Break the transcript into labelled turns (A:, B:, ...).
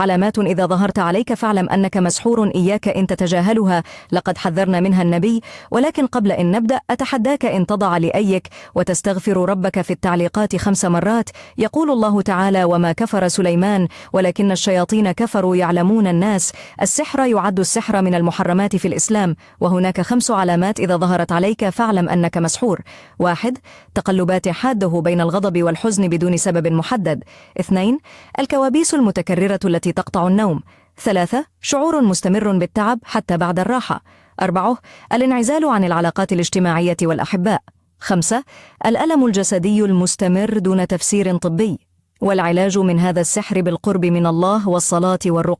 A: علامات إذا ظهرت عليك فاعلم أنك مسحور، إياك إن تتجاهلها، لقد حذرنا منها النبي. ولكن قبل أن نبدأ أتحداك إن تضع لأيك وتستغفر ربك في التعليقات 5 مرات. يقول الله تعالى: وما كفر سليمان ولكن الشياطين كفروا يعلمون الناس. السحر يعد السحر من المحرمات في الإسلام، وهناك 5 علامات إذا ظهرت عليك فاعلم أنك مسحور. 1. تقلبات حاده بين الغضب والحزن بدون سبب محدد. 2. الكوابيس المتكررة التي تقطع النوم. 3. شعور مستمر بالتعب حتى بعد الراحة. 4. الانعزال عن العلاقات الاجتماعية والأحباء. 5. الألم الجسدي المستمر دون تفسير طبي. والعلاج من هذا السحر بالقرب من الله والصلاة والرقية.